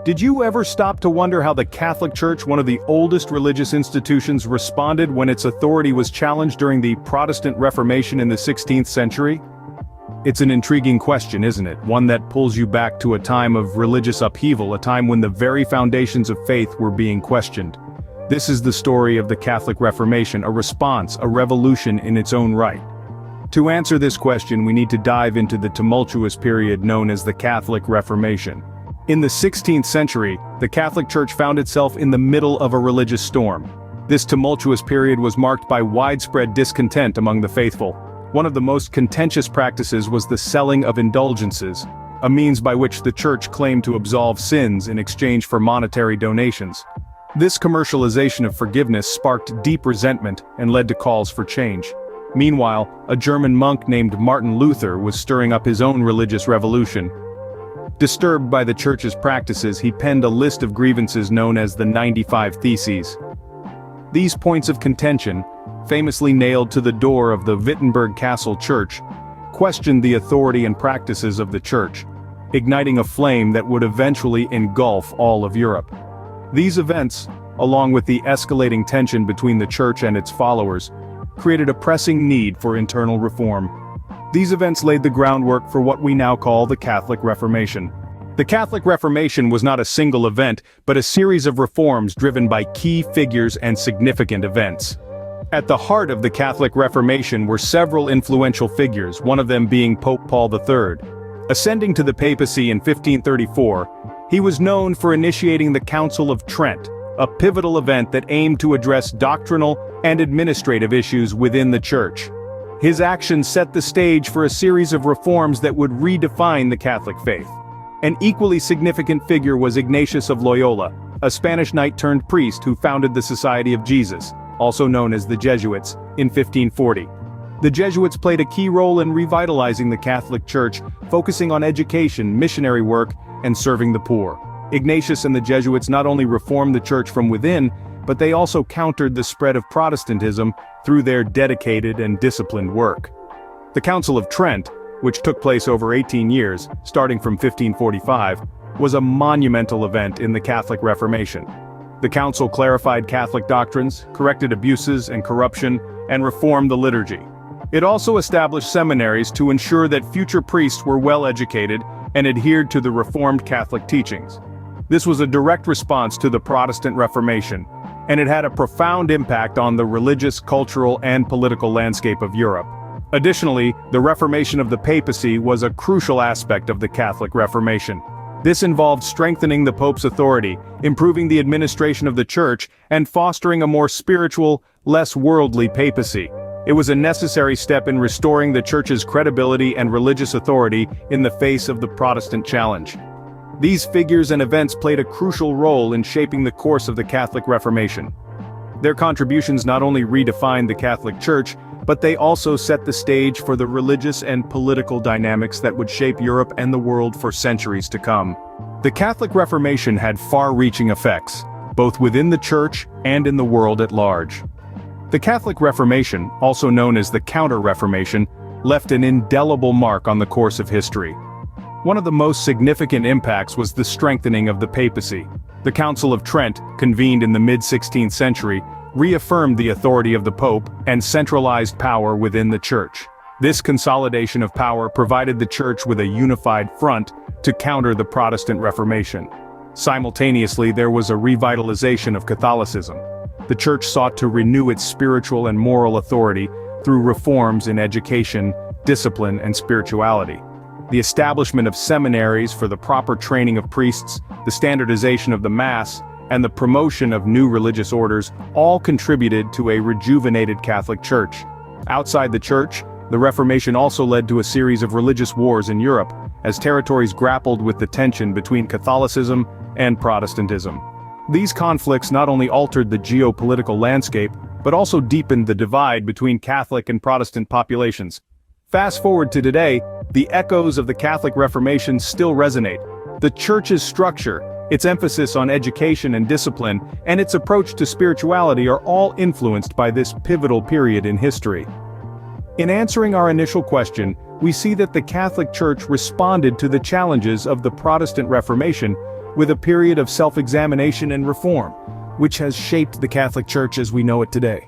Did you ever stop to wonder how the Catholic Church, one of the oldest religious institutions, responded when its authority was challenged during the Protestant Reformation in the 16th century? It's an intriguing question, isn't it? One that pulls you back to a time of religious upheaval, a time when the very foundations of faith were being questioned. This is the story of the Catholic Reformation, a response, a revolution in its own right. To answer this question, we need to dive into the tumultuous period known as the Catholic Reformation. In the 16th century, the Catholic Church found itself in the middle of a religious storm. This tumultuous period was marked by widespread discontent among the faithful. One of the most contentious practices was the selling of indulgences, a means by which the Church claimed to absolve sins in exchange for monetary donations. This commercialization of forgiveness sparked deep resentment and led to calls for change. Meanwhile, a German monk named Martin Luther was stirring up his own religious revolution. Disturbed by the Church's practices, he penned a list of grievances known as the 95 Theses. These points of contention, famously nailed to the door of the Wittenberg Castle Church, questioned the authority and practices of the Church, igniting a flame that would eventually engulf all of Europe. These events, along with the escalating tension between the Church and its followers, created a pressing need for internal reform. These events laid the groundwork for what we now call the Catholic Reformation. The Catholic Reformation was not a single event, but a series of reforms driven by key figures and significant events. At the heart of the Catholic Reformation were several influential figures, one of them being Pope Paul III. Ascending to the papacy in 1534, he was known for initiating the Council of Trent, a pivotal event that aimed to address doctrinal and administrative issues within the Church. His actions set the stage for a series of reforms that would redefine the Catholic faith. An equally significant figure was Ignatius of Loyola, a Spanish knight-turned-priest who founded the Society of Jesus, also known as the Jesuits, in 1540. The Jesuits played a key role in revitalizing the Catholic Church, focusing on education, missionary work, and serving the poor. Ignatius and the Jesuits not only reformed the Church from within, but they also countered the spread of Protestantism through their dedicated and disciplined work. The Council of Trent, which took place over 18 years, starting from 1545, was a monumental event in the Catholic Reformation. The council clarified Catholic doctrines, corrected abuses and corruption, and reformed the liturgy. It also established seminaries to ensure that future priests were well educated and adhered to the Reformed Catholic teachings. This was a direct response to the Protestant Reformation, and it had a profound impact on the religious, cultural, and political landscape of Europe. Additionally, the reformation of the papacy was a crucial aspect of the Catholic Reformation. This involved strengthening the Pope's authority, improving the administration of the Church, and fostering a more spiritual, less worldly papacy. It was a necessary step in restoring the Church's credibility and religious authority in the face of the Protestant challenge. These figures and events played a crucial role in shaping the course of the Catholic Reformation. Their contributions not only redefined the Catholic Church, but they also set the stage for the religious and political dynamics that would shape Europe and the world for centuries to come. The Catholic Reformation had far-reaching effects, both within the Church and in the world at large. The Catholic Reformation, also known as the Counter-Reformation, left an indelible mark on the course of history. One of the most significant impacts was the strengthening of the papacy. The Council of Trent, convened in the mid-16th century, reaffirmed the authority of the Pope and centralized power within the Church. This consolidation of power provided the Church with a unified front to counter the Protestant Reformation. Simultaneously, there was a revitalization of Catholicism. The Church sought to renew its spiritual and moral authority through reforms in education, discipline, and spirituality. The establishment of seminaries for the proper training of priests, the standardization of the Mass, and the promotion of new religious orders all contributed to a rejuvenated Catholic Church. Outside the Church, the Reformation also led to a series of religious wars in Europe, as territories grappled with the tension between Catholicism and Protestantism. These conflicts not only altered the geopolitical landscape, but also deepened the divide between Catholic and Protestant populations. Fast forward to today, the echoes of the Catholic Reformation still resonate. The Church's structure, its emphasis on education and discipline, and its approach to spirituality are all influenced by this pivotal period in history. In answering our initial question, we see that the Catholic Church responded to the challenges of the Protestant Reformation with a period of self-examination and reform, which has shaped the Catholic Church as we know it today.